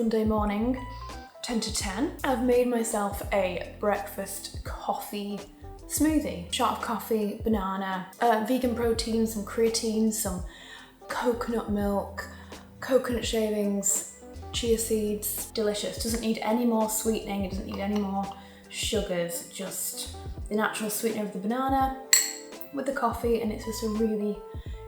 Monday morning, 10 to 10. I've made myself a breakfast coffee smoothie. Shot of coffee, banana, vegan protein, some creatine, some coconut milk, coconut shavings, chia seeds. Delicious. Doesn't need any more sweetening, it doesn't need any more sugars, just the natural sweetener of the banana with the coffee, and it's just a really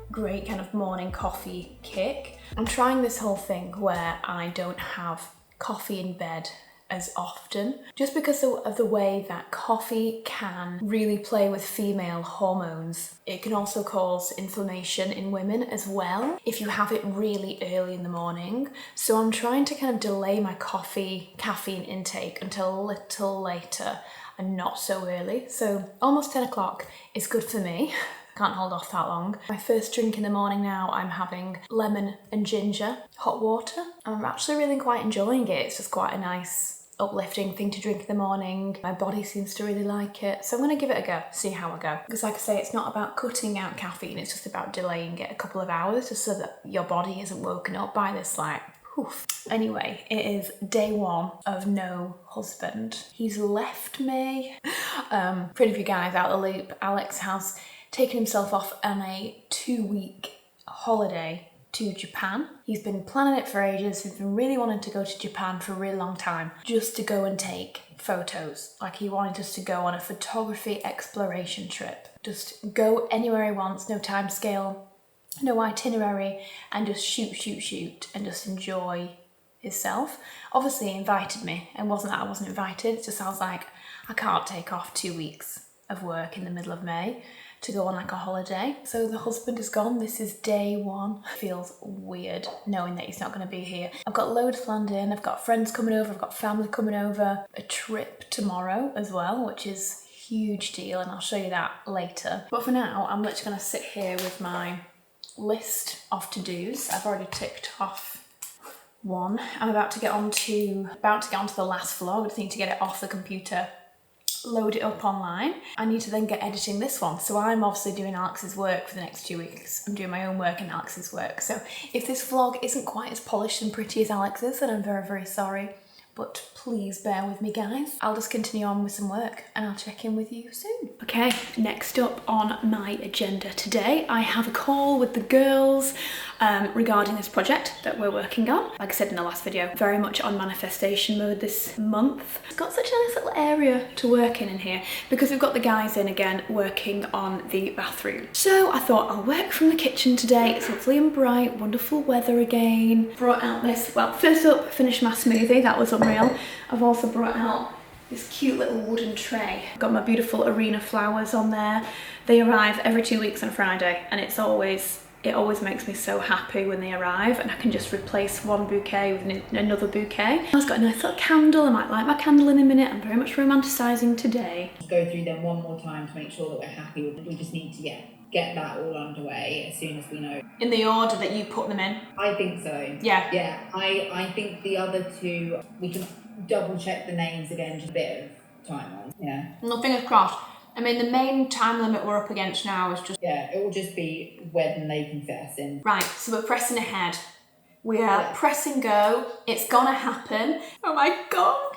great kind of morning coffee kick. I'm trying this whole thing where I don't have coffee in bed as often, just because of the way that coffee can really play with female hormones. It can also cause inflammation in women as well if you have it really early in the morning. So I'm trying to kind of delay my caffeine intake until a little later and not so early. So almost 10 o'clock is good for me. Can't hold off that long. My first drink in the morning now, I'm having lemon and ginger hot water. I'm actually really quite enjoying it. It's just quite a nice uplifting thing to drink in the morning. My body seems to really like it. So I'm gonna give it a go, see how I go. Because like I say, it's not about cutting out caffeine, it's just about delaying it a couple of hours just so that your body isn't woken up by this like, oof. Anyway, it is day one of no husband. He's left me. For any of you guys out of the loop, Alex has taken himself off on a 2-week holiday to Japan. He's been planning it for ages. He's been really wanting to go to Japan for a really long time, just to go and take photos. Like he wanted us to go on a photography exploration trip. Just go anywhere he wants, no time scale, no itinerary, and just shoot, and just enjoy himself. Obviously he invited me, and wasn't that I wasn't invited, it just sounds like I can't take off 2 weeks of work in the middle of May to go on like a holiday. So the husband is gone. This is day one. Feels weird knowing that he's not going to be here. I've got loads planned in. I've got friends coming over. I've got family coming over. A trip tomorrow as well, which is a huge deal, and I'll show you that later. But for now, I'm literally going to sit here with my list of to-dos. I've already ticked off one. I'm about to get onto the last vlog. I just need to get it off the computer, load it up online. I need to then get editing this one. So I'm obviously doing Alex's work for the next 2 weeks. I'm doing my own work and Alex's work. So if this vlog isn't quite as polished and pretty as Alex's, then I'm very, very sorry. But please bear with me, guys. I'll just continue on with some work and I'll check in with you soon. Okay, next up on my agenda today, I have a call with the girls regarding this project that we're working on. Like I said in the last video, very much on manifestation mode this month. It's got such a nice little area to work in here because we've got the guys in again working on the bathroom. So I thought I'll work from the kitchen today. It's lovely and bright, wonderful weather again. Brought out this, well, first up, finished my smoothie. That was unreal. I've also brought out this cute little wooden tray. I've got my beautiful arena flowers on there. They arrive every 2 weeks on Friday, and it always makes me so happy when they arrive and I can just replace one bouquet with another bouquet. I've got a nice little candle. I might light my candle in a minute. I'm very much romanticising today. Go through them one more time to make sure that we're happy. We just need to get that all underway as soon as we know. In the order that you put them in? I think so. Yeah. Yeah, I think the other two, we can double check the names again, just a bit of time on. Yeah. No, fingers crossed. I mean, the main time limit we're up against now is just... Yeah, it will just be when they confess in. Right, so we're pressing ahead. We are pressing go. It's gonna happen. Oh my God.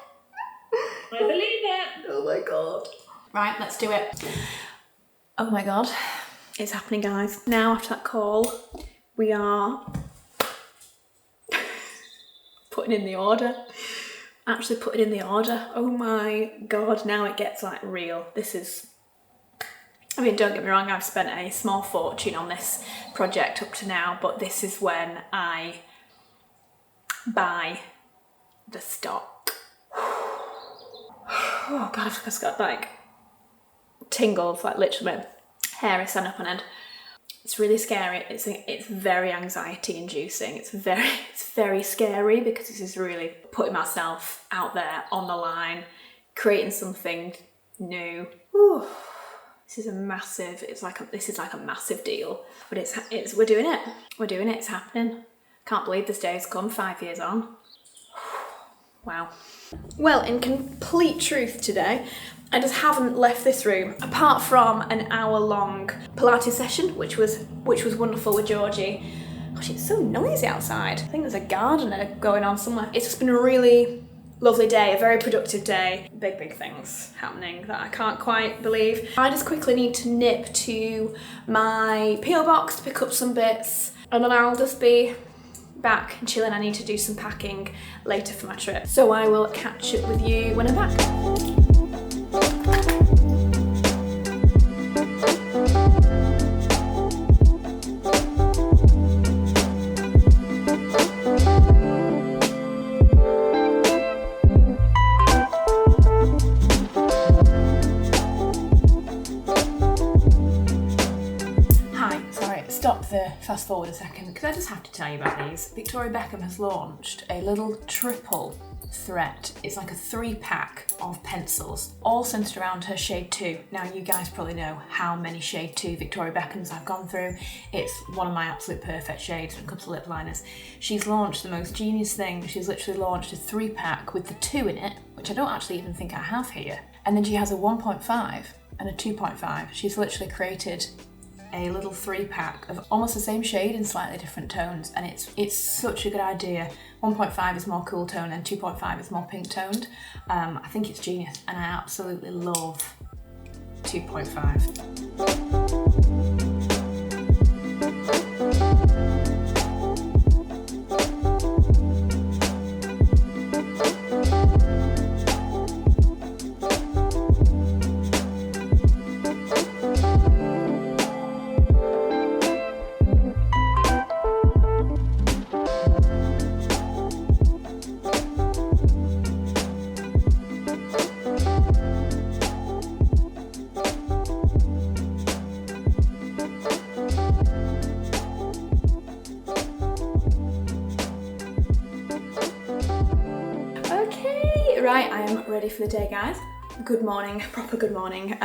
I believe it. Oh my God. Right, let's do it. Oh my God. It's happening, guys. Now, after that call, we are putting in the order. Actually putting in the order. Oh my God, now it gets like real. This is... I mean, don't get me wrong, I've spent a small fortune on this project up to now, but this is when I buy the stock. Oh God, I've just got like tingles, like literally my hair is standing up on end. It's really scary. It's very anxiety inducing. It's very scary because this is really putting myself out there on the line, creating something new. Ooh. This is a massive, this is like a massive deal, but we're doing it. We're doing it, it's happening. Can't believe this day has come 5 years on. Wow. Well, in complete truth today, I just haven't left this room apart from an hour-long Pilates session, which was wonderful with Georgie. Gosh, it's so noisy outside. I think there's a gardener going on somewhere. It's just been a really lovely day, a very productive day. Big things happening that I can't quite believe. I just quickly need to nip to my PO box to pick up some bits, and then I'll just be back and chilling. I need to do some packing later for my trip. So I will catch up with you when I'm back. Fast forward a second, because I just have to tell you about these. Victoria Beckham has launched a little triple threat. It's like a 3-pack of pencils, all centered around her shade 2. Now, you guys probably know how many shade 2 Victoria Beckhams I've gone through. It's one of my absolute perfect shades when it comes to lip liners. She's launched the most genius thing. She's literally launched a 3-pack with the 2 in it, which I don't actually even think I have here. And then she has a 1.5 and a 2.5. She's literally created a little 3-pack of almost the same shade in slightly different tones, and it's such a good idea. 1.5 is more cool tone and 2.5 is more pink toned. I think it's genius, and I absolutely love 2.5. Right, I am ready for the day, guys. Good morning, proper good morning.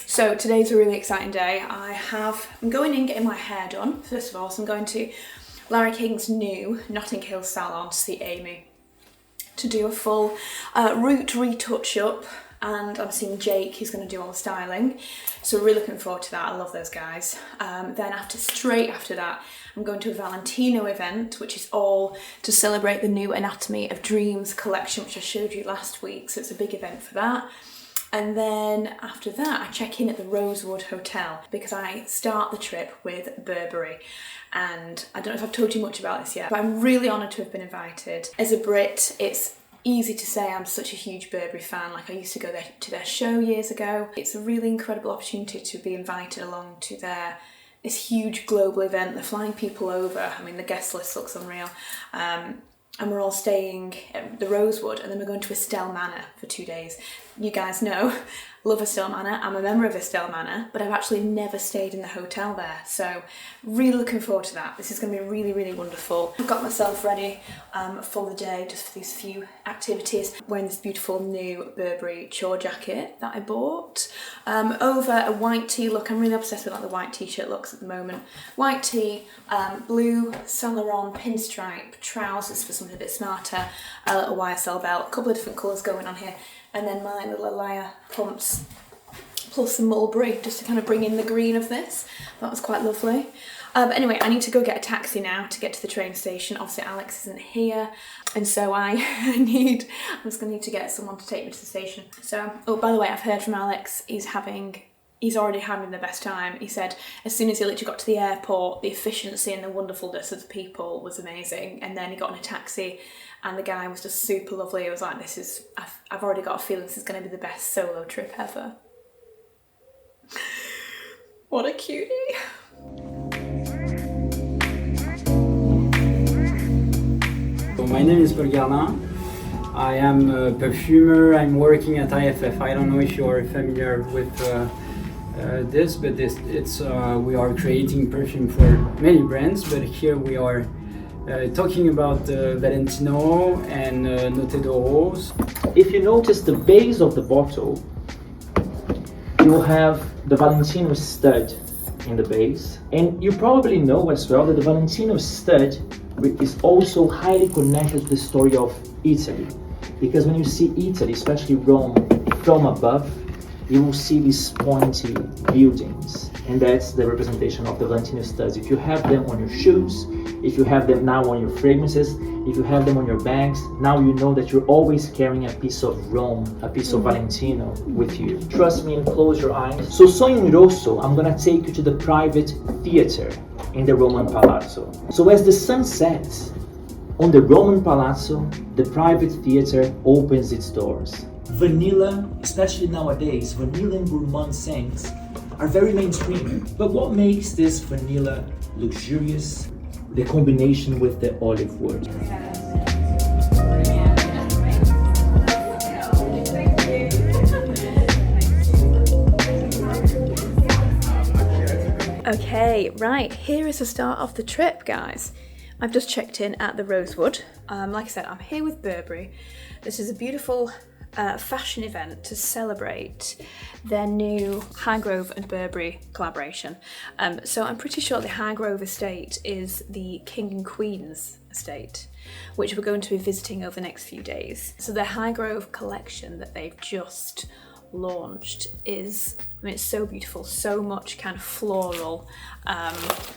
So today's a really exciting day. I'm going in getting my hair done, first of all, so I'm going to Larry King's new Notting Hill salon to see Amy to do a full root retouch up, and I'm seeing Jake, he's going to do all the styling. So really looking forward to that. I love those guys. Then straight after that, I'm going to a Valentino event, which is all to celebrate the new Anatomy of Dreams collection, which I showed you last week. So it's a big event for that. And then after that, I check in at the Rosewood Hotel because I start the trip with Burberry. And I don't know if I've told you much about this yet, but I'm really honoured to have been invited. As a Brit, it's easy to say I'm such a huge Burberry fan. Like, I used to go there to their show years ago. It's a really incredible opportunity to be invited along to this huge global event. They're flying people over. I mean, the guest list looks unreal. And we're all staying at the Rosewood, and then we're going to Estelle Manor for 2 days. You guys know, love Estelle Manor. I'm a member of Estelle Manor, but I've actually never stayed in the hotel there. So really looking forward to that. This is going to be really, really wonderful. I've got myself ready for the day, just for these few activities. Wearing this beautiful new Burberry chore jacket that I bought. Over a white tee look. I'm really obsessed with like the white t-shirt looks at the moment. White tee, blue Saint Laurent pinstripe trousers for something a bit smarter, a little YSL belt, a couple of different colours going on here. And then my little Alaia pumps, plus some mulberry, just to kind of bring in the green of this. That was quite lovely. Anyway, I need to go get a taxi now to get to the train station. Obviously, Alex isn't here, and so I'm just going to need to get someone to take me to the station. So, oh, by the way, I've heard from Alex, he's already having the best time. He said as soon as he literally got to the airport, the efficiency and the wonderfulness of the people was amazing. And then he got in a taxi, and the guy was just super lovely. It was like, I've already got a feeling this is going to be the best solo trip ever. What a cutie. My name is Burgundy. I am a perfumer. I'm working at IFF. I don't know if you are familiar with this, but we are creating perfume for many brands, but here we are talking about Valentino and Note d'Oro. If you notice the base of the bottle, you have the Valentino stud in the base, and you probably know as well that the Valentino stud is also highly connected to the story of Italy, because when you see Italy, especially Rome, from above, you will see these pointy buildings, and that's the representation of the Valentino studs. If you have them on your shoes, if you have them now on your fragrances, if you have them on your bags, now you know that you're always carrying a piece of Rome, a piece of Valentino with you. Trust me and close your eyes. So in Rosso, I'm gonna take you to the private theater in the Roman Palazzo. So as the sun sets on the Roman Palazzo, the private theater opens its doors. Vanilla, especially nowadays, vanilla and gourmand scents are very mainstream. But what makes this vanilla luxurious? The combination with the olive wood. Okay, right, here is the start of the trip, guys. I've just checked in at the Rosewood. Like I said, I'm here with Burberry. This is a beautiful fashion event to celebrate their new Highgrove and Burberry collaboration. So I'm pretty sure the Highgrove estate is the King and Queen's estate, which we're going to be visiting over the next few days. So the Highgrove collection that they've just launched is, I mean, it's so beautiful, so much kind of floral,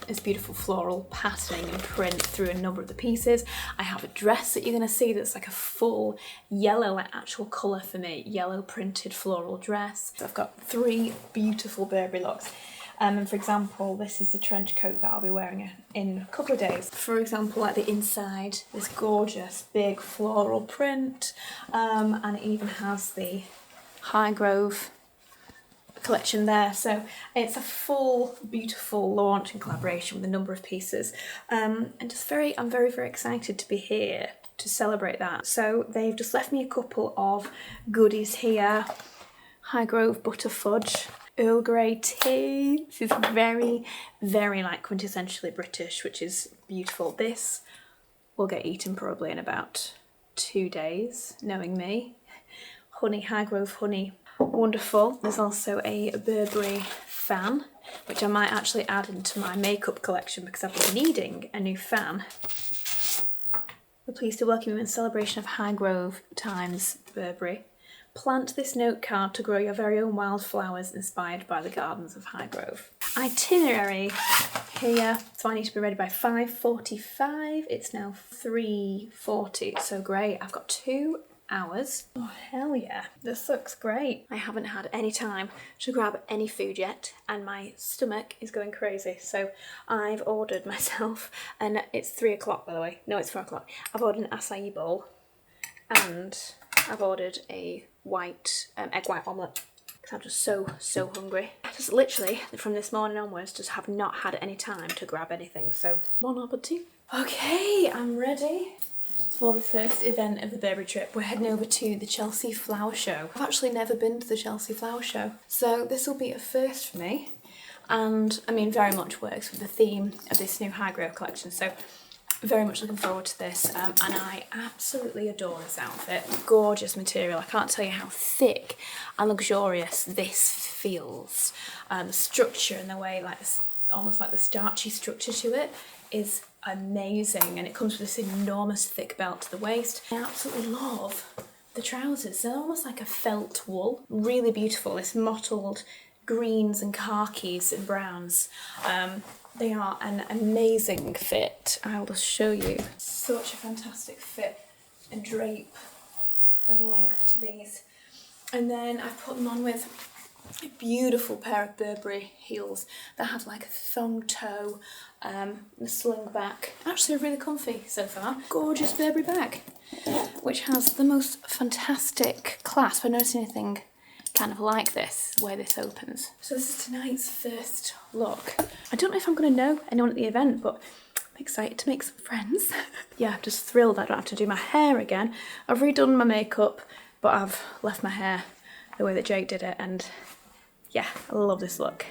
it's beautiful floral patterning and print through a number of the pieces. I have a dress that you're going to see that's like a full yellow, like actual colour for me, yellow printed floral dress. So I've got 3 beautiful Burberry looks. And for example, this is the trench coat that I'll be wearing in a couple of days. For example, like the inside, this gorgeous big floral print, and it even has the Highgrove collection there. So it's a full beautiful launch in collaboration with a number of pieces, and just I'm very excited to be here to celebrate that. So they've just left me a couple of goodies here. Highgrove butter fudge, Earl Grey tea. This is very like quintessentially British, which is beautiful. This will get eaten probably in about 2 days, knowing me. Honey, Highgrove honey, wonderful. There's also a Burberry fan, which I might actually add into my makeup collection because I've been needing a new fan. We're pleased to welcome you in celebration of Highgrove times Burberry. Plant this note card to grow your very own wildflowers inspired by the gardens of Highgrove. Itinerary here, so I need to be ready by 5:45. It's now 3:40, so great. I've got 2 hours. Oh hell yeah, this looks great. I haven't had any time to grab any food yet and my stomach is going crazy, so I've ordered myself, and it's 3 o'clock by the way, no it's 4 o'clock. I've ordered an acai bowl and I've ordered a egg white omelette because I'm just so hungry. I just literally from this morning onwards just have not had any time to grab anything, so bon appetit. Okay, I'm ready for the first event of the Burberry trip. We're heading over to the Chelsea Flower Show. I've actually never been to the Chelsea Flower Show, so this will be a first for me, and I mean very much works with the theme of this new Highgrove collection, so very much looking forward to this, and I absolutely adore this outfit. Gorgeous material. I can't tell you how thick and luxurious this feels. The structure and the way, like this, almost like the starchy structure to it, is amazing, and it comes with this enormous thick belt to the waist. I absolutely love the trousers. They're almost like a felt wool. Really beautiful. This mottled greens and khakis and browns. They are an amazing fit. I'll just show you. Such a fantastic fit and drape and length to these. And then I've put them on with a beautiful pair of Burberry heels that have like a thong toe, the sling back. Actually really comfy so far. Gorgeous Burberry bag, which has the most fantastic clasp. I've never seen anything kind of like this, where this opens. So this is tonight's first look. I don't know if I'm going to know anyone at the event, but I'm excited to make some friends. Yeah, I'm just thrilled I don't have to do my hair again. I've redone my makeup, but I've left my hair the way that Jake did it, and yeah, I love this look.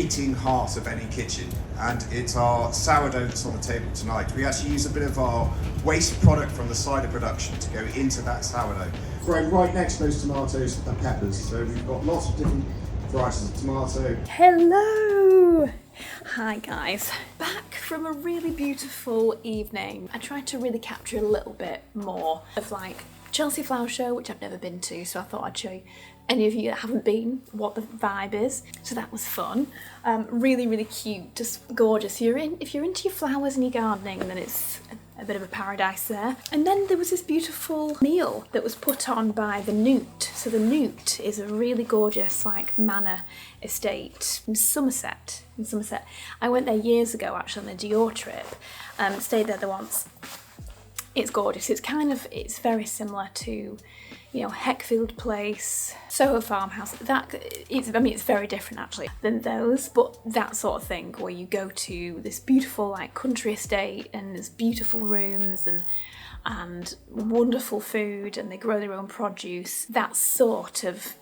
beating heart of any kitchen, and it's our sourdough that's on the table tonight. We actually use a bit of our waste product from the cider production to go into that sourdough. Grown right next to those tomatoes and peppers, so we've got lots of different varieties of tomato. Hello! Hi guys. Back from a really beautiful evening. I tried to really capture a little bit more of like Chelsea Flower Show, which I've never been to, so I thought I'd show you, any of you that haven't been, what the vibe is. So that was fun. Really, really cute, just gorgeous. If you're into your flowers and your gardening, then it's a bit of a paradise there. And then there was this beautiful meal that was put on by the Nude. So the Nude is a really gorgeous like manor estate in Somerset. I went there years ago actually on a Dior trip. Stayed there once. It's gorgeous. It's very similar to, you know, Heckfield Place, Soho Farmhouse. It's very different actually than those, but that sort of thing where you go to this beautiful like country estate and there's beautiful rooms and wonderful food and they grow their own produce. That sort of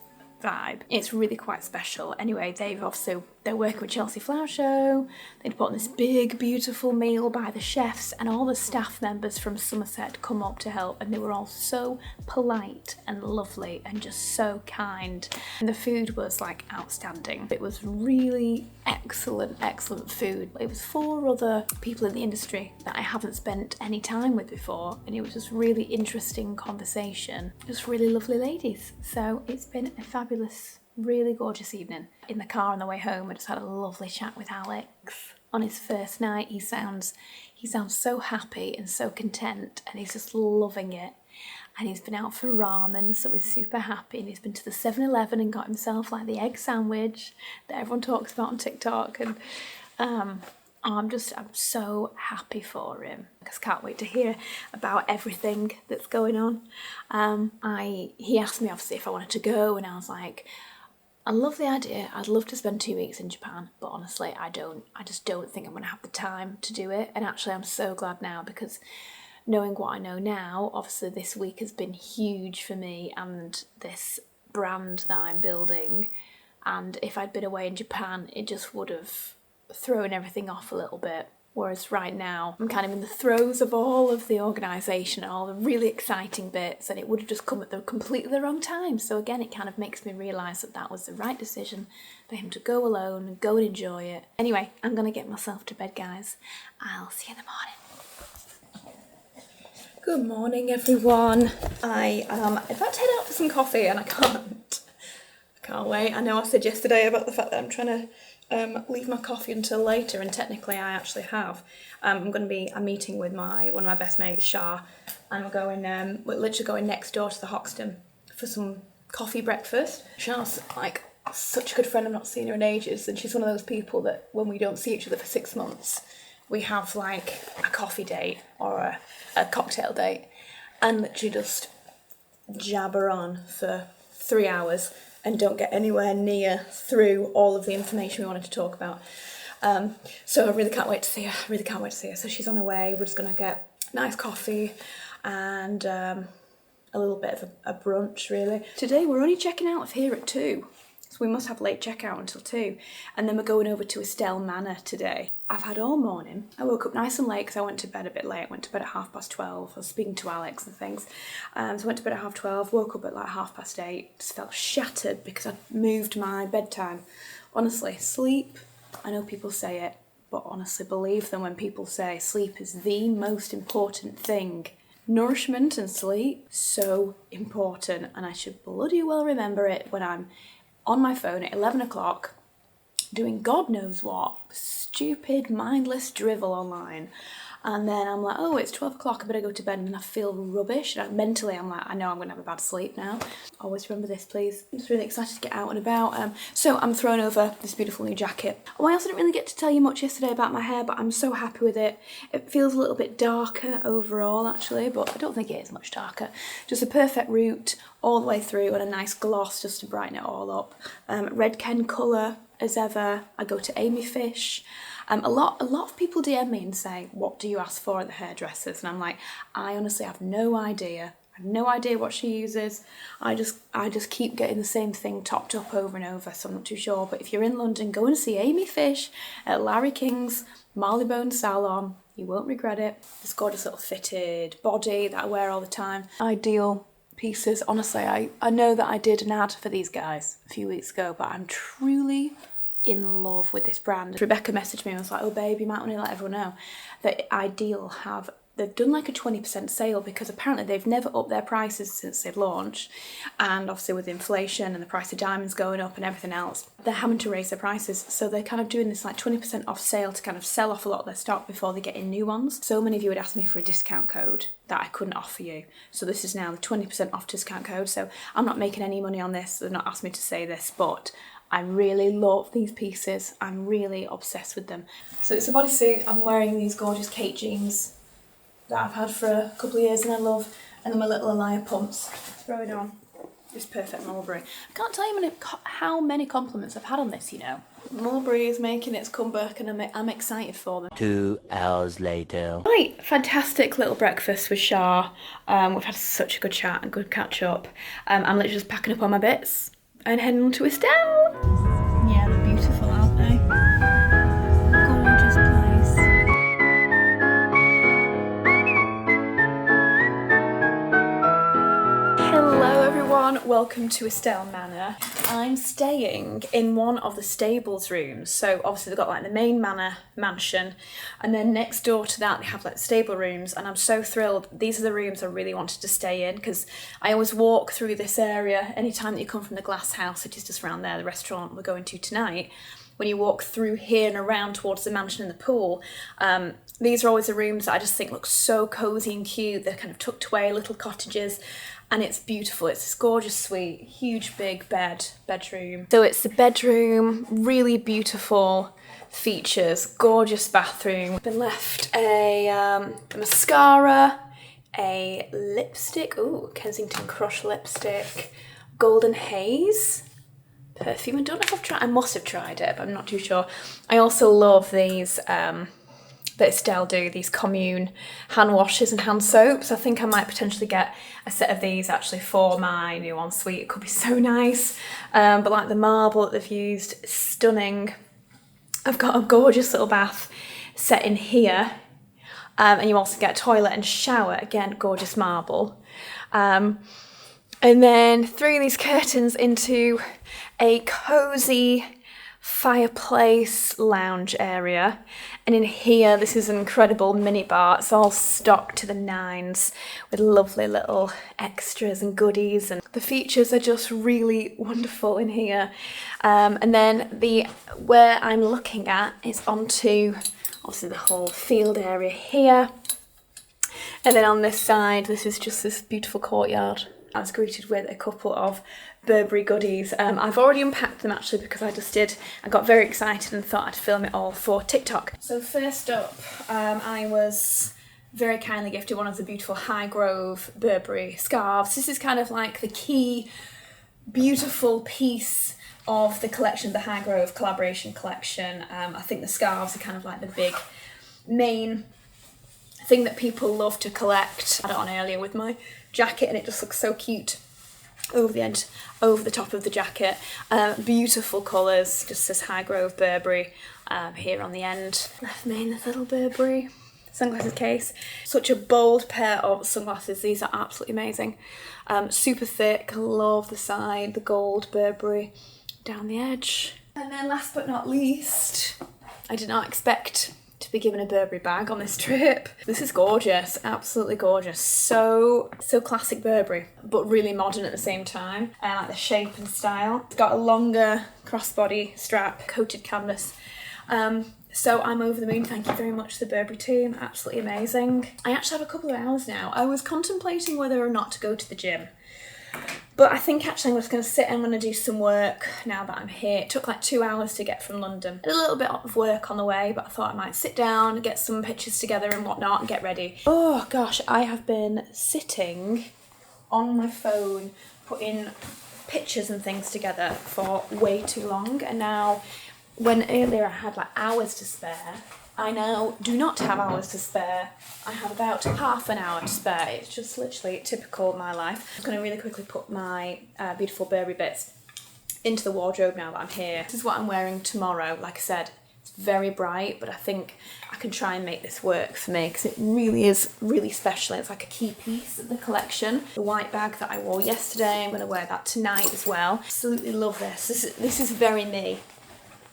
vibe. It's really quite special. Anyway, they're working with Chelsea Flower Show. They'd put on this big, beautiful meal by the chefs, and all the staff members from Somerset come up to help, and they were all so polite and lovely and just so kind. And the food was like outstanding. It was really excellent food. It was 4 other people in the industry that I haven't spent any time with before, and it was just really interesting conversation. Just really lovely ladies. So it's been a fabulous, really gorgeous evening. In the car on the way home, I just had a lovely chat with Alex. On his first night, he sounds so happy and so content, and he's just loving it. And he's been out for ramen, so he's super happy. And he's been to the 7-Eleven and got himself like the egg sandwich that everyone talks about on TikTok. And I'm so happy for him. I just can't wait to hear about everything that's going on. He asked me obviously if I wanted to go, and I was like, I love the idea. I'd love to spend 2 weeks in Japan, but honestly, I just don't think I'm gonna have the time to do it. And actually, I'm so glad now, because knowing what I know now, obviously this week has been huge for me and this brand that I'm building. And if I'd been away in Japan, it just would have thrown everything off a little bit. Whereas right now, I'm kind of in the throes of all of the organisation and all the really exciting bits, and it would have just come at completely the wrong time. So again, it kind of makes me realise that was the right decision for him to go alone and go and enjoy it. Anyway, I'm going to get myself to bed, guys. I'll see you in the morning. Good morning, everyone. I am about to head out for some coffee, and I can't wait. I know I said yesterday about the fact that I'm trying to leave my coffee until later, and technically I actually have. I'm meeting with one of my best mates, Shah, and we're literally going next door to the Hoxton for some coffee breakfast. Shah's like such a good friend. I've not seen her in ages, and she's one of those people that when we don't see each other for 6 months, we have like a coffee date or a cocktail date, and literally just jabber on for 3 hours and don't get anywhere near through all of the information we wanted to talk about. So I really can't wait to see her. So she's on her way. We're just going to get nice coffee and a little bit of a brunch, really. Today we're only checking out of here at 2. So we must have late checkout until 2. And then we're going over to Estelle Manor today. I've had all morning. I woke up nice and late because I went to bed a bit late. I went to bed at 12:30. I was speaking to Alex and things. So I went to bed at 12:30, woke up at like 8:30. Just felt shattered because I moved my bedtime. Honestly, sleep, I know people say it, but honestly believe them when people say sleep is the most important thing. Nourishment and sleep, so important. And I should bloody well remember it when I'm on my phone at 11 o'clock doing God knows what, stupid, mindless drivel online. And then I'm like, oh, it's 12 o'clock, I better go to bed, and I feel rubbish. And mentally, I'm like, I know I'm going to have a bad sleep now. Always remember this, please. I'm just really excited to get out and about. So I'm throwing over this beautiful new jacket. Oh, I also didn't really get to tell you much yesterday about my hair, but I'm so happy with it. It feels a little bit darker overall, actually, but I don't think it is much darker. Just a perfect root all the way through and a nice gloss just to brighten it all up. Red Ken colour as ever. I go to Amy Fish. A lot of people DM me and say, what do you ask for at the hairdressers? And I'm like, I honestly have no idea. I have no idea what she uses. I just keep getting the same thing topped up over and over, so I'm not too sure. But if you're in London, go and see Amy Fish at Larry King's Marleybone Salon. You won't regret it. This gorgeous little fitted body that I wear all the time. Ideal pieces. Honestly, I know that I did an ad for these guys a few weeks ago, but I'm truly in love with this brand. Rebecca messaged me and was like, oh babe, you might want to let everyone know that Ideal they've done like a 20% sale, because apparently they've never upped their prices since they've launched, and obviously with inflation and the price of diamonds going up and everything else, they're having to raise their prices. So they're kind of doing this like 20% off sale to kind of sell off a lot of their stock before they get in new ones. So many of you would ask me for a discount code that I couldn't offer you. So this is now the 20% off discount code. So I'm not making any money on this. They've not asked me to say this, but I really love these pieces. I'm really obsessed with them. So it's a bodysuit. I'm wearing these gorgeous Khaite jeans that I've had for a couple of years and I love, and then my little Alaia pumps. Throw it on. It's perfect Mulberry. I can't tell you how many compliments I've had on this, you know. Mulberry is making its comeback and I'm excited for them. 2 hours later. Right, fantastic little breakfast with Shah. We've had such a good chat and good catch up. I'm literally just packing up all my bits and heading on to Estelle. Yeah, they're beautiful, aren't they? Gorgeous place. Hello everyone, welcome to Estelle Manor. I'm staying in one of the stables rooms. So obviously they've got like the main manor mansion, and then next door to that they have like stable rooms, and I'm so thrilled. These are the rooms I really wanted to stay in, because I always walk through this area anytime that you come from the Glass House, which is just around there, the restaurant we're going to tonight. When you walk through here and around towards the mansion and the pool, these are always the rooms that I just think look so cozy and cute. They're kind of tucked away, little cottages, and it's beautiful. It's this gorgeous suite, huge big bedroom. So it's the bedroom, really beautiful features, gorgeous bathroom. Been left a mascara, a lipstick, ooh, Kensington Crush lipstick, Golden Haze perfume. I don't know if I've tried, I must have tried it, but I'm not too sure. I also love these that Estelle do, these commune hand washes and hand soaps. I think I might potentially get a set of these actually for my new ensuite. It could be so nice. But like the marble that they've used, stunning. I've got a gorgeous little bath set in here. And you also get a toilet and shower, again, gorgeous marble. And then through these curtains into a cozy fireplace lounge area, and in here this is an incredible mini bar. It's all stocked to the nines with lovely little extras and goodies, and the features are just really wonderful in here. And then where I'm looking at is onto obviously the whole field area here, and then on this side this is just this beautiful courtyard. I was greeted with a couple of Burberry goodies. I've already unpacked them actually, because I got very excited and thought I'd film it all for TikTok. So first up, I was very kindly gifted one of the beautiful Highgrove Burberry scarves. This is kind of like the key beautiful piece of the collection, the Highgrove collaboration collection. I think the scarves are kind of like the big main thing that people love to collect. I had it on earlier with my jacket and it just looks so cute over the end, over the top of the jacket. Beautiful colours, just says Highgrove Burberry here on the end. Left me in this little Burberry sunglasses case. Such a bold pair of sunglasses. These are absolutely amazing. Super thick, love the side, the gold Burberry down the edge. And then last but not least, I did not expect to be given a Burberry bag on this trip. This is gorgeous, absolutely gorgeous. So classic Burberry, but really modern at the same time. I like the shape and style. It's got a longer crossbody strap, coated canvas. So I'm over the moon, thank you very much to the Burberry team, absolutely amazing. I actually have a couple of hours now. I was contemplating whether or not to go to the gym, but I think actually I'm just going to sit and I'm going to do some work now that I'm here. It took like 2 hours to get from London. I did a little bit of work on the way, but I thought I might sit down, get some pictures together and whatnot and get ready. Oh gosh, I have been sitting on my phone putting pictures and things together for way too long, and now when earlier I had like hours to spare, I now do not have hours to spare. I have about half an hour to spare. It's just literally typical of my life. I'm going to really quickly put my beautiful Burberry bits into the wardrobe now that I'm here. This is what I'm wearing tomorrow. Like I said, it's very bright, but I think I can try and make this work for me because it really is really special. It's like a key piece of the collection. The white bag that I wore yesterday, I'm going to wear that tonight as well. Absolutely love this. This is very me.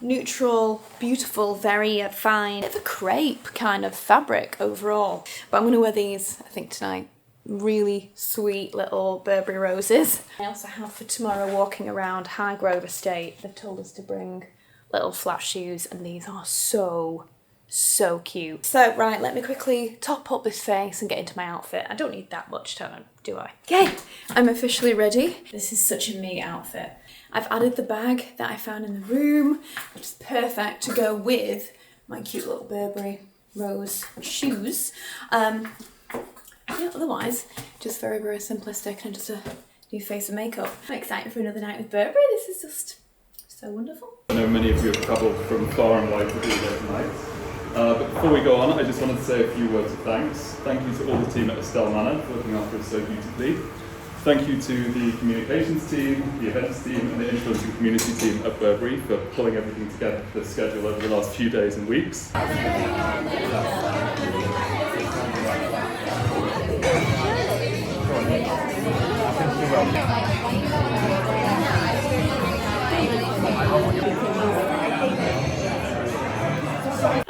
Neutral, beautiful, very fine, bit of a crepe kind of fabric overall. But I'm going to wear these, I think, tonight. Really sweet little Burberry roses. I also have for tomorrow walking around Highgrove estate. They've told us to bring little flat shoes and these are so cute. So right, let me quickly top up this face and get into my outfit. I don't need that much time, do I? Okay, I'm officially ready. This is such a me outfit. I've added the bag that I found in the room, which is perfect to go with my cute little Burberry rose shoes. Yeah, otherwise, just very simplistic and just a new face of makeup. I'm excited for another night with Burberry. This is just so wonderful. I know many of you have travelled from far and wide to be here tonight. But before we go on, I just wanted to say a few words of thanks. Thank you to all the team at Estelle Manor for looking after us so beautifully. Thank you to the communications team, the events team, and the influencing community team at Burberry for pulling everything together for the schedule over the last few days and weeks.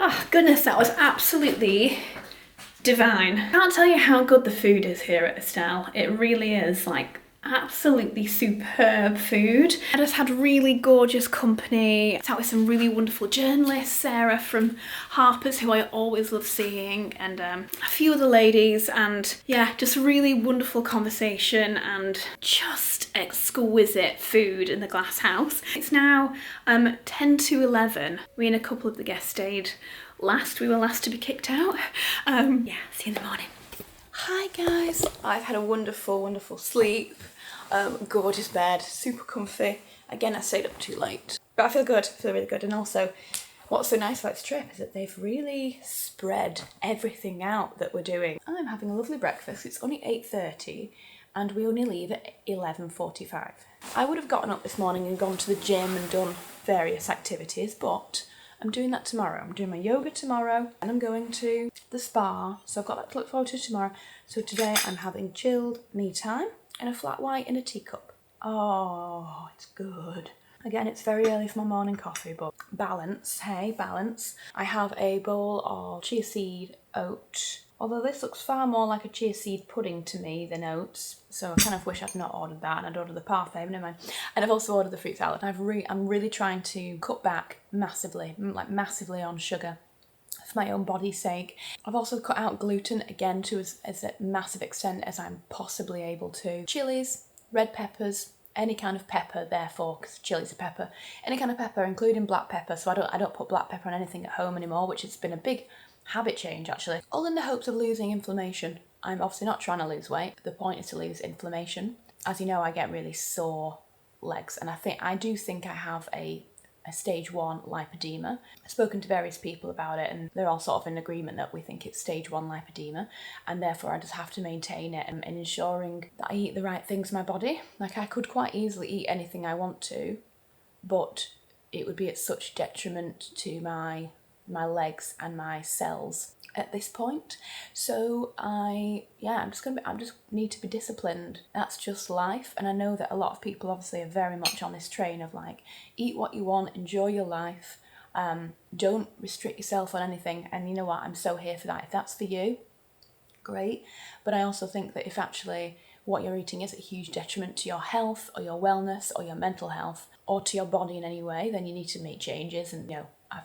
Oh goodness, that was absolutely divine. I can't tell you how good the food is here at Estelle. It really is, like, absolutely superb food. I just had really gorgeous company. I sat with some really wonderful journalists, Sarah from Harper's, who I always love seeing, and a few other ladies, and yeah, just really wonderful conversation and just exquisite food in the glass house. It's now 10 to 11. Me and a couple of the guests stayed last. We were last to be kicked out. Yeah, see you in the morning. Hi guys. I've had a wonderful sleep. Gorgeous bed, super comfy. Again, I stayed up too late. But I feel good, I feel really good. And also, what's so nice about this trip is that they've really spread everything out that we're doing. I'm having a lovely breakfast. It's only 8:30 and we only leave at 11:45. I would have gotten up this morning and gone to the gym and done various activities, but I'm doing that tomorrow. I'm doing my yoga tomorrow and I'm going to the spa. So I've got that to look forward to tomorrow. So today I'm having chilled me time in a flat white in a teacup. Oh, it's good. Again, it's very early for my morning coffee, but balance, hey, balance. I have a bowl of chia seed oat. Although this looks far more like a chia seed pudding to me than oats, so I kind of wish I'd not ordered that and I'd ordered the parfait, but never mind. And I've also ordered the fruit salad. I'm really trying to cut back massively, like massively on sugar for my own body's sake. I've also cut out gluten, again, to as a massive extent as I'm possibly able to. Chilies, red peppers, any kind of pepper, therefore, because chili's a pepper, any kind of pepper, including black pepper, so I don't put black pepper on anything at home anymore, which has been a big habit change actually, all in the hopes of losing inflammation. I'm obviously not trying to lose weight. The point is to lose inflammation. As you know, I get really sore legs, and I do think I have a stage 1 lipedema. I've spoken to various people about it and they're all sort of in agreement that we think it's stage 1 lipedema, and therefore I just have to maintain it and ensuring that I eat the right things in my body. Like, I could quite easily eat anything I want to, but it would be at such detriment to my legs and my cells at this point. So I just need to be disciplined. That's just life. And I know that a lot of people obviously are very much on this train of like, eat what you want, enjoy your life, don't restrict yourself on anything. And you know what, I'm so here for that. If that's for you, great. But I also think that if actually what you're eating is a huge detriment to your health or your wellness or your mental health or to your body in any way, then you need to make changes. And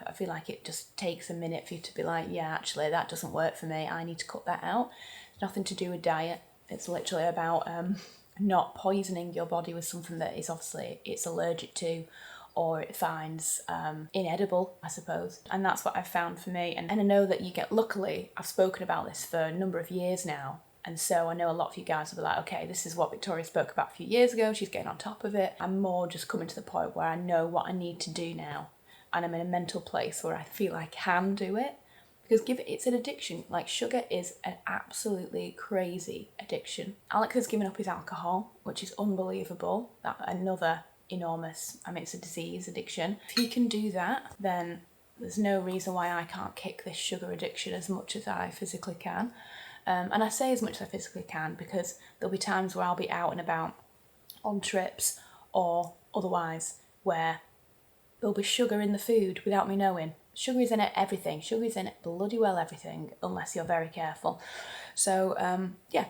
I feel like it just takes a minute for you to be like, yeah, actually that doesn't work for me. I need to cut that out. It's nothing to do with diet. It's literally about not poisoning your body with something that is obviously it's allergic to or it finds inedible, I suppose. And that's what I've found for me. And I know that luckily, I've spoken about this for a number of years now. And so I know a lot of you guys will be like, okay, this is what Victoria spoke about a few years ago. She's getting on top of it. I'm more just coming to the point where I know what I need to do now. And I'm in a mental place where I feel I can do it. because it's an addiction. Like, sugar is an absolutely crazy addiction. Alex has given up his alcohol, which is unbelievable. That another enormous, I mean, it's a disease addiction. If he can do that, then there's no reason why I can't kick this sugar addiction as much as I physically can. And I say as much as I physically can because there'll be times where I'll be out and about on trips or otherwise where there'll be sugar in the food without me knowing. Sugar is in everything. Sugar is in bloody well everything, unless you're very careful. So,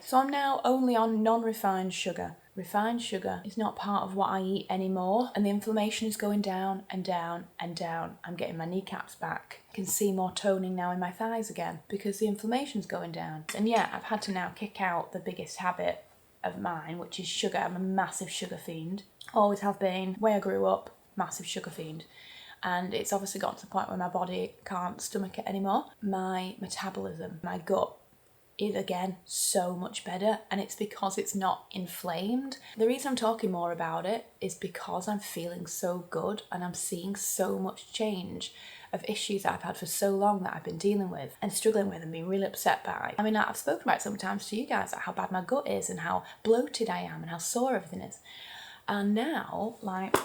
so I'm now only on non-refined sugar. Refined sugar is not part of what I eat anymore, and the inflammation is going down and down and down. I'm getting my kneecaps back. I can see more toning now in my thighs again because the inflammation's going down. And yeah, I've had to now kick out the biggest habit of mine, which is sugar. I'm a massive sugar fiend. Always have been. Where I grew up, massive sugar fiend. And it's obviously gotten to the point where my body can't stomach it anymore. My metabolism, my gut, is again so much better, and it's because it's not inflamed. The reason I'm talking more about it is because I'm feeling so good and I'm seeing so much change of issues that I've had for so long that I've been dealing with and struggling with and being really upset by. I mean, I've spoken about it sometimes to you guys, like how bad my gut is and how bloated I am and how sore everything is. And now, like,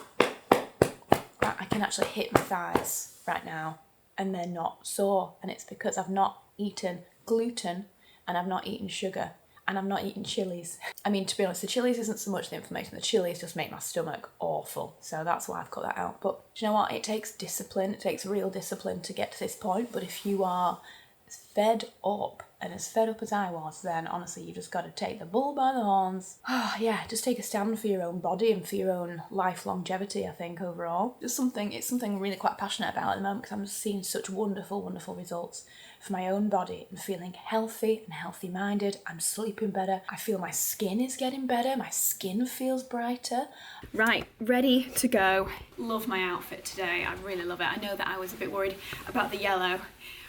I can actually hit my thighs right now and they're not sore, and it's because I've not eaten gluten and I've not eaten sugar and I've not eaten chilies. I mean, to be honest, the chilies isn't so much the inflammation. The chilies just make my stomach awful, so that's why I've cut that out. But do you know what? It takes discipline. It takes real discipline to get to this point. But if you are fed up, and as fed up as I was, then honestly you just got to take the bull by the horns. Just take a stand for your own body and for your own life longevity, I think, overall. It's something I'm really quite passionate about at the moment because I'm just seeing such wonderful results for my own body and feeling healthy and healthy-minded. I'm sleeping better. I feel my skin is getting better. My skin feels brighter. Right, ready to go. Love my outfit today. I really love it. I know that I was a bit worried about the yellow,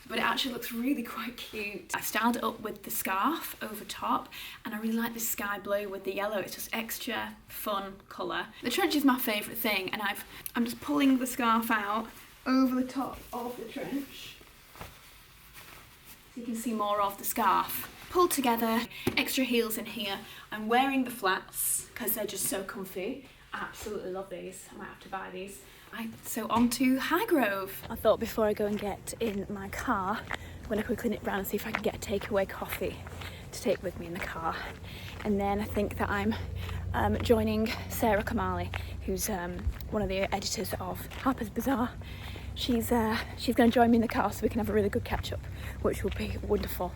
but it actually looks really quite cute. I styled it up with the scarf over top, and I really like this sky blue with the yellow. It's just extra fun colour. The trench is my favourite thing, and I'm just pulling the scarf out over the top of the trench so you can see more of the scarf. Pulled together, extra heels in here. I'm wearing the flats because they're just so comfy. I absolutely love these. I might have to buy these. Right, so on to Highgrove. I thought before I go and get in my car, I'm going to quickly nip round and see if I can get a takeaway coffee to take with me in the car. And then I think that I'm joining Sarah Kamali, who's one of the editors of Harper's Bazaar. She's going to join me in the car so we can have a really good catch up, which will be wonderful.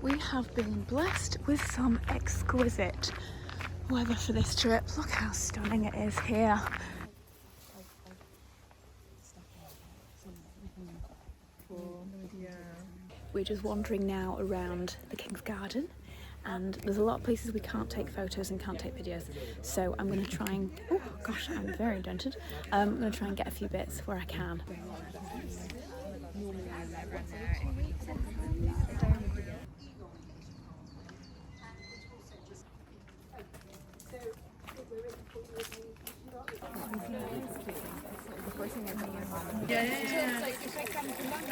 We have been blessed with some exquisite weather for this trip. Look how stunning it is here. We're just wandering now around the King's Garden, and there's a lot of places we can't take photos and can't take videos, so I'm going to try and, oh gosh, I'm very dented. I'm going to try and get a few bits where I can.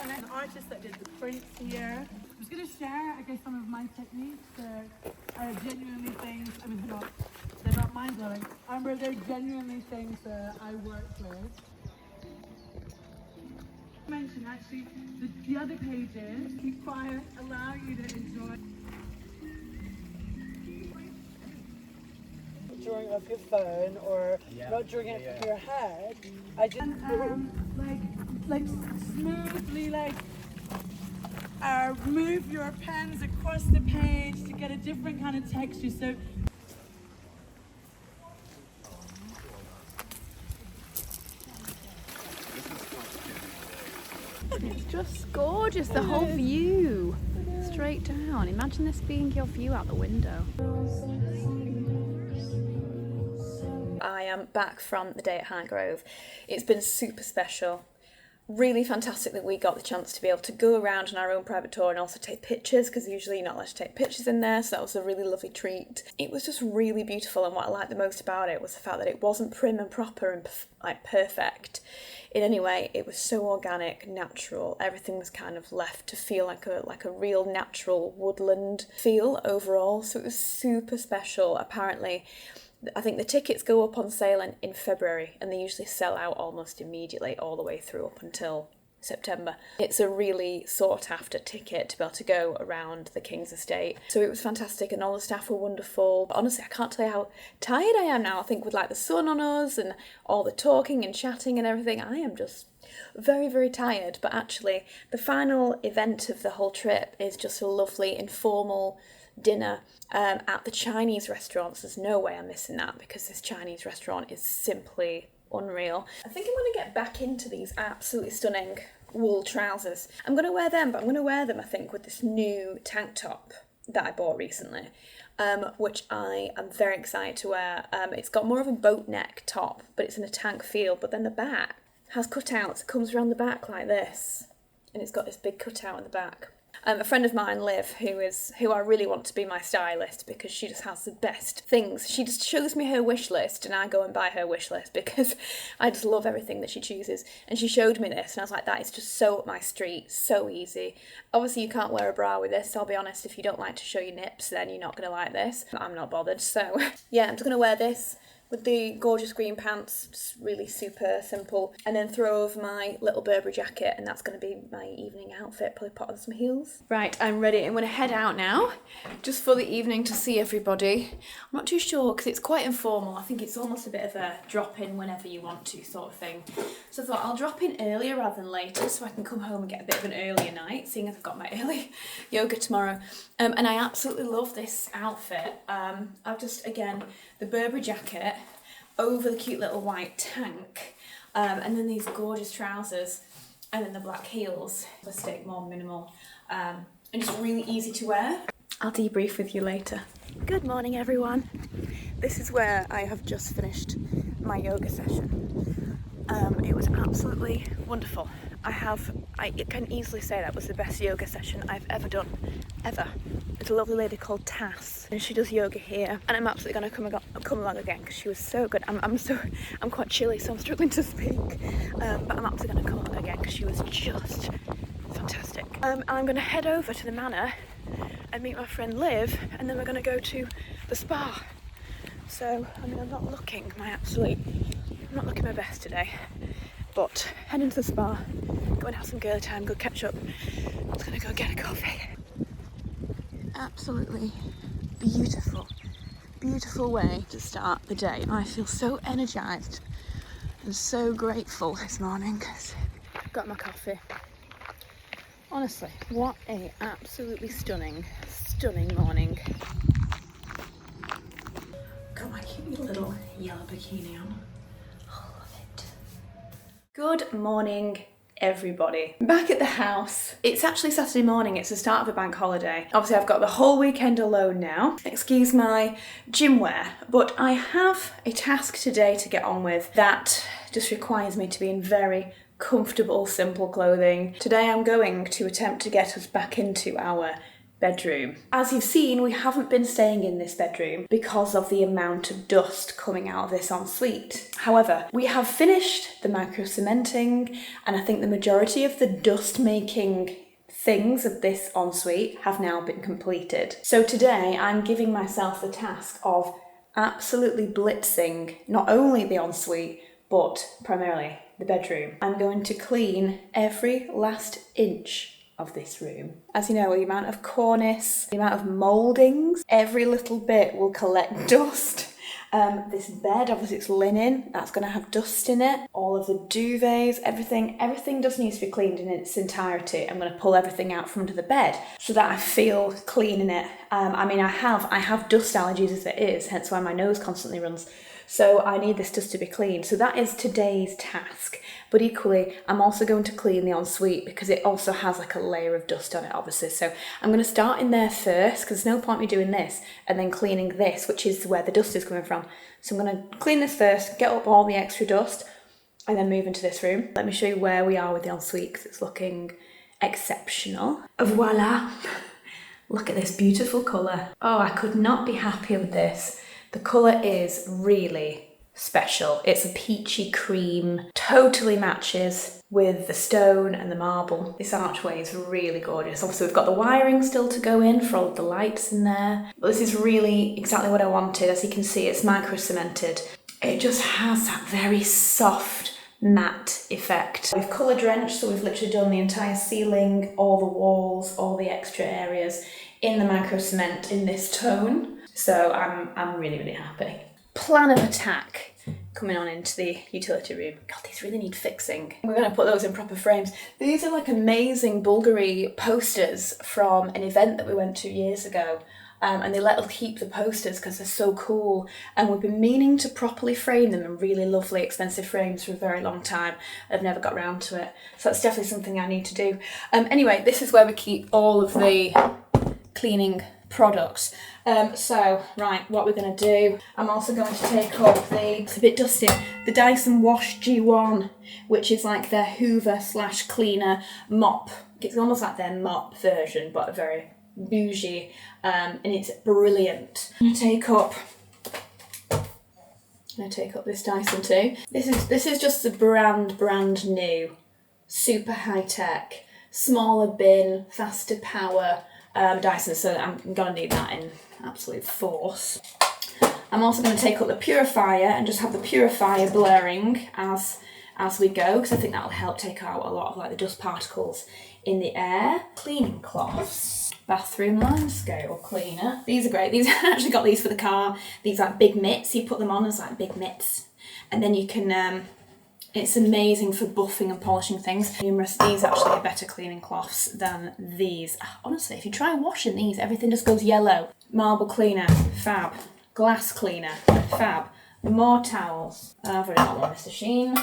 An artist that did the prints here. I was going to share, I guess, some of my techniques that are genuinely things, I mean, they're not mind-blowing, but they're genuinely things that I work with. I mentioned actually the other pages keep quiet, allow you to enjoy. Drawing off your phone or not drawing it from your head. I just like smoothly move your pens across the page to get a different kind of texture. So it's just gorgeous, the whole view straight down. Imagine this being your view out the window. I am back from the day at Highgrove. It's been super special. Really fantastic that we got the chance to be able to go around on our own private tour and also take pictures, because usually you're not allowed to take pictures in there, so that was a really lovely treat. It was just really beautiful, and what I liked the most about it was the fact that it wasn't prim and proper and perfect. in any way. It was so organic, natural. Everything was kind of left to feel like a real natural woodland feel overall. So it was super special. Apparently, I think the tickets go up on sale in February, and they usually sell out almost immediately all the way through up until September. It's a really sought after ticket to be able to go around the King's estate. So it was fantastic, and all the staff were wonderful. But honestly, I can't tell you how tired I am now. I think with like the sun on us and all the talking and chatting and everything, I am just very, very tired. But actually, the final event of the whole trip is just a lovely informal dinner at the Chinese restaurants. There's no way I'm missing that, because this Chinese restaurant is simply unreal. I think I'm going to get back into these absolutely stunning wool trousers. I'm going to wear them, but I'm going to wear them, I think, with this new tank top that I bought recently, which I am very excited to wear. It's got more of a boat neck top, but it's in a tank feel, but then the back has cutouts. It comes around the back like this, and it's got this big cutout in the back. A friend of mine, Liv, who I really want to be my stylist, because she just has the best things. She just shows me her wish list, and I go and buy her wish list, because I just love everything that she chooses. And she showed me this, and I was like, that is just so up my street, so easy. Obviously, you can't wear a bra with this. I'll be honest, if you don't like to show your nips, then you're not going to like this. I'm not bothered. So yeah, I'm just going to wear this with the gorgeous green pants, just really super simple, and then throw over my little Burberry jacket, and that's going to be my evening outfit. Probably put on some heels. Right, I'm ready. I'm going to head out now, just for the evening to see everybody. I'm not too sure, because it's quite informal. I think it's almost a bit of a drop in whenever you want to sort of thing. So I thought I'll drop in earlier rather than later, so I can come home and get a bit of an earlier night, seeing as I've got my early yoga tomorrow. And I absolutely love this outfit. I've just, again, the Burberry jacket over the cute little white tank, and then these gorgeous trousers, and then the black heels. Stick more minimal, and just really easy to wear. I'll debrief with you later. Good morning, everyone. This is where I have just finished my yoga session. It was absolutely wonderful. I can easily say that was the best yoga session I've ever done, ever. There's a lovely lady called Tass, and she does yoga here, and I'm absolutely going to come along again, because she was so good. I'm quite chilly, so I'm struggling to speak, but I'm absolutely going to come along again, because she was just fantastic. I'm going to head over to the manor and meet my friend Liv, and then we're going to go to the spa. So, I mean, I'm not looking my best today, but heading to the spa, go and have some girl time, go catch up. I'm just gonna go get a coffee. Absolutely beautiful, beautiful way to start the day. I feel so energized and so grateful this morning. Got my coffee. Honestly, what a absolutely stunning morning. Got my cute little yellow bikini on. Good morning, everybody. Back at the house. It's actually Saturday morning. It's the start of a bank holiday. Obviously, I've got the whole weekend alone now. Excuse my gym wear, but I have a task today to get on with that just requires me to be in very comfortable, simple clothing. Today, I'm going to attempt to get us back into our bedroom. As you've seen, we haven't been staying in this bedroom because of the amount of dust coming out of this ensuite. However, we have finished the micro cementing, and I think the majority of the dust making things of this ensuite have now been completed. So today I'm giving myself the task of absolutely blitzing not only the ensuite, but primarily the bedroom. I'm going to clean every last inch of this room. As you know, the amount of cornice, the amount of mouldings, every little bit will collect dust. This bed, obviously it's linen, that's going to have dust in it. All of the duvets, everything just needs to be cleaned in its entirety. I'm going to pull everything out from under the bed so that I feel clean in it. I mean, I have dust allergies as it is, hence why my nose constantly runs. So I need this dust to be clean. So that is today's task. But equally, I'm also going to clean the ensuite because it also has like a layer of dust on it, obviously. So I'm going to start in there first because there's no point me doing this and then cleaning this, which is where the dust is coming from. So I'm going to clean this first, get up all the extra dust, and then move into this room. Let me show you where we are with the ensuite because it's looking exceptional. Voila! Look at this beautiful colour. Oh, I could not be happier with this. The colour is really special. It's a peachy cream, totally matches with the stone and the marble. This archway is really gorgeous. Obviously we've got the wiring still to go in for all of the lights in there, but this is really exactly what I wanted. As you can see, it's micro cemented. It just has that very soft matte effect. We've colour drenched, so we've literally done the entire ceiling, all the walls, all the extra areas in the micro cement in this tone. So I'm really, really happy. Plan of attack coming on into the utility room. God, these really need fixing. We're going to put those in proper frames. These are like amazing Bulgari posters from an event that we went to years ago. And they let us keep the posters because they're so cool. And we've been meaning to properly frame them in really lovely, expensive frames for a very long time. I've never got around to it. So that's definitely something I need to do. Anyway, this is where we keep all of the cleaning products. So, right, what we're going to do, I'm also going to take up it's a bit dusty, the Dyson Wash G1, which is like their Hoover / cleaner mop. It's almost like their mop version, but a very bougie, and it's brilliant. I'm going to take up this Dyson too. This is just the brand new, super high tech, smaller bin, faster power Dyson, so I'm gonna need that in absolute force. I'm also going to take up the purifier and just have the purifier blaring as we go, because I think that'll help take out a lot of like the dust particles in the air. Cleaning cloths, bathroom line scale cleaner. These are great. These I actually got these for the car. These like big mitts. You put them on as like big mitts, and then you can. It's amazing for buffing and polishing things. Numerous. These actually are better cleaning cloths than these. Honestly, if you try washing these, everything just goes yellow. Marble cleaner, fab. Glass cleaner, fab. More towels. I've already got one, Mr. Sheen.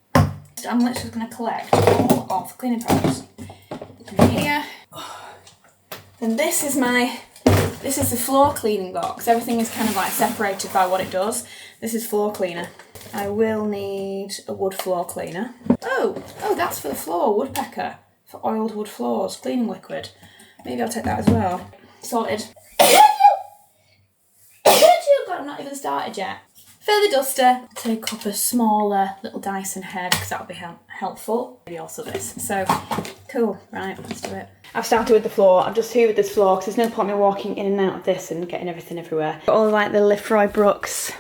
I'm literally just going to collect all of the cleaning products in here. And this is the floor cleaning box. Everything is kind of like separated by what it does. This is floor cleaner. I will need a wood floor cleaner. Oh, that's for the floor, woodpecker. For oiled wood floors, cleaning liquid. Maybe I'll take that as well. Sorted. God, I'm not even started yet. Further duster. Take up a smaller little Dyson head because that'll be helpful. Maybe also this. So, cool. Right, let's do it. I've started with the floor. I've just hoovered this floor because there's no point me walking in and out of this and getting everything everywhere. Got all like the Lefroy Brooks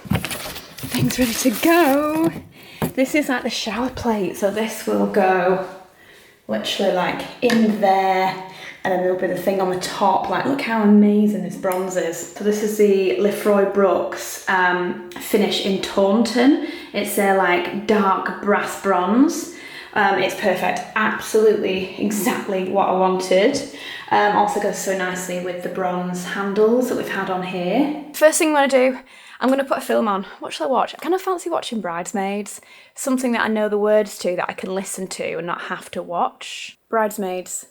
things ready to go. This is like the shower plate, so this will go literally like in there, and then there'll be the thing on the top. Like, look how amazing this bronze is. So this is the Lefroy Brooks finish in Taunton. It's their like dark brass bronze. It's perfect, absolutely exactly what I wanted. Also goes so nicely with the bronze handles that we've had on here. First thing I'm gonna do, I'm gonna put a film on. What shall I watch? I kind of fancy watching Bridesmaids. Something that I know the words to, that I can listen to and not have to watch. Bridesmaids.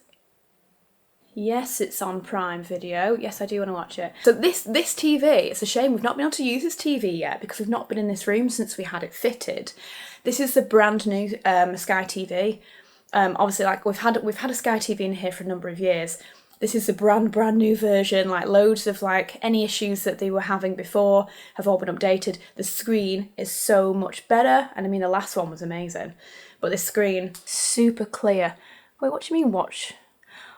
Yes, it's on Prime Video. Yes, I do want to watch it. So this TV, it's a shame we've not been able to use this TV yet because we've not been in this room since we had it fitted. This is the brand new Sky TV. Obviously, like we've had a Sky TV in here for a number of years. This is the brand new version. Like loads of like any issues that they were having before have all been updated. The screen is so much better, and I mean the last one was amazing, but this screen super clear. Wait, what do you mean watch?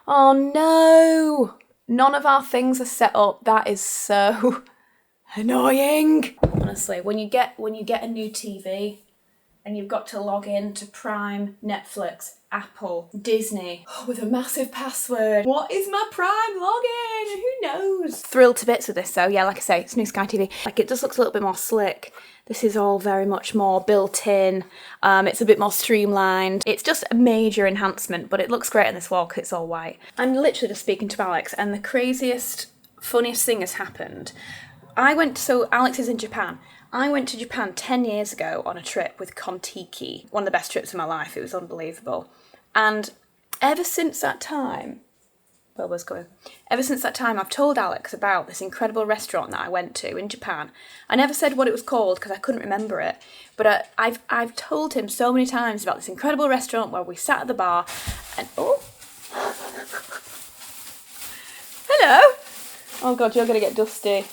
Oh no! None of our things are set up. That is so annoying. Honestly, when you get a new TV and you've got to log in to Prime, Netflix, Apple, Disney with a massive password. What is my Prime login? Who knows? Thrilled to bits with this though. Yeah, like I say, it's new Sky TV. Like it just looks a little bit more slick. This is all very much more built in. It's a bit more streamlined. It's just a major enhancement, but it looks great on this wall because it's all white. I'm literally just speaking to Alex, and the craziest, funniest thing has happened. So Alex is in Japan. I went to Japan 10 years ago on a trip with Kontiki. One of the best trips of my life. It was unbelievable. And ever since that time, I've told Alex about this incredible restaurant that I went to in Japan. I never said what it was called because I couldn't remember it. But I've told him so many times about this incredible restaurant where we sat at the bar and... Oh! Hello! Oh God, you're going to get dusty.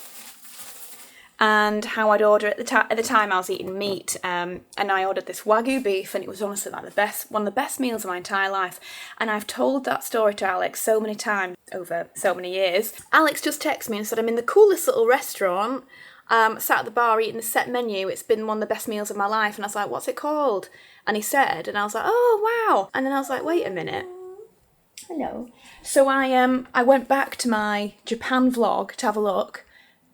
and how I'd order at the time I was eating meat, and I ordered this Wagyu beef, and it was honestly like one of the best meals of my entire life. And I've told that story to Alex so many times over so many years. Alex just texted me and said, I'm in the coolest little restaurant, sat at the bar eating the set menu. It's been one of the best meals of my life. And I was like, what's it called? And he said, and I was like, oh wow. And then I was like, wait a minute. Hello. So I went back to my Japan vlog to have a look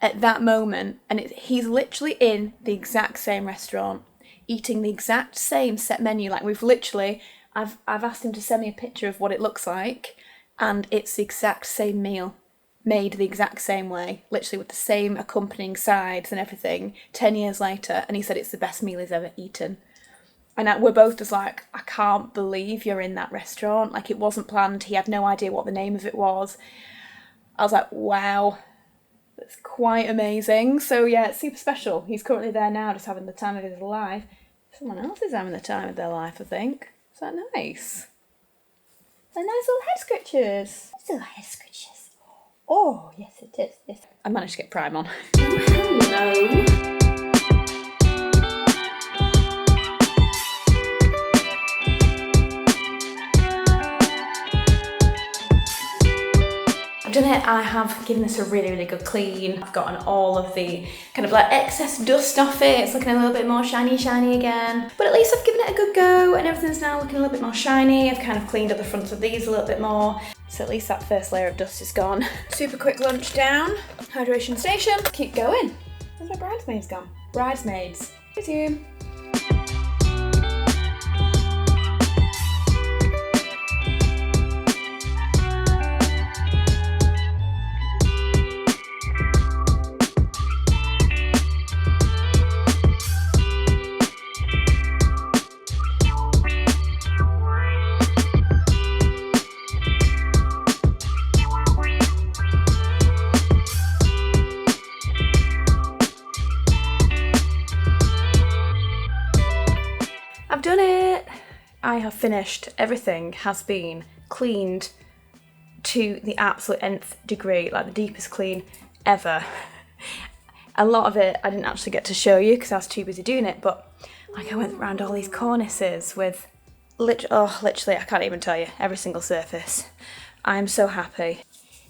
at that moment, and he's literally in the exact same restaurant, eating the exact same set menu. Like I've asked him to send me a picture of what it looks like, and it's the exact same meal, made the exact same way, literally with the same accompanying sides and everything, 10 years later, and he said it's the best meal he's ever eaten. And we're both just like, I can't believe you're in that restaurant. Like, it wasn't planned. He had no idea what the name of it was. I was like, wow, that's quite amazing. So yeah, it's super special. He's currently there now, just having the time of his life. Someone else is having the time of their life, I think. Is that nice? They're nice little head scratchers. Little head scratchers. Oh, yes it is. Yes. I managed to get Prime on. Hello. I've done it. I have given this a really, really good clean. I've gotten all of the kind of like excess dust off it. It's looking a little bit more shiny again. But at least I've given it a good go, and everything's now looking a little bit more shiny. I've kind of cleaned up the fronts of these a little bit more. So at least that first layer of dust is gone. Super quick lunch down. Hydration station. Keep going. Where's my bridesmaids gone? Bridesmaids. Resume. I've done it! I have finished. Everything has been cleaned to the absolute nth degree, like the deepest clean ever. A lot of it I didn't actually get to show you because I was too busy doing it, but like I went around all these cornices with literally I can't even tell you, every single surface. I'm so happy.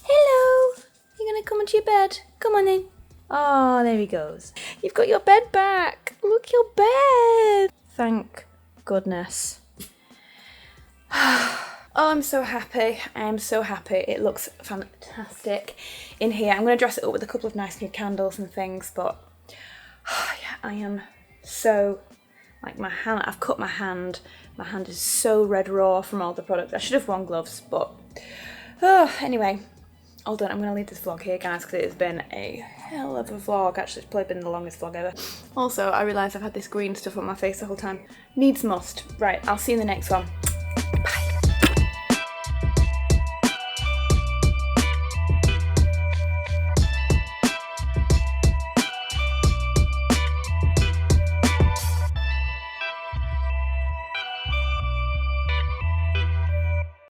Hello! You gonna come into your bed? Come on in. Oh, there he goes. You've got your bed back. Look, your bed. Thank goodness. Oh, I'm so happy. I am so happy. It looks fantastic in here. I'm going to dress it up with a couple of nice new candles and things, but yeah, I am so, like my hand, I've cut my hand. My hand is so red raw from all the products. I should have worn gloves, but anyway. Hold on, I'm going to leave this vlog here, guys, because it has been a hell of a vlog. Actually, it's probably been the longest vlog ever. Also, I realised I've had this green stuff on my face the whole time. Needs must. Right, I'll see you in the next one.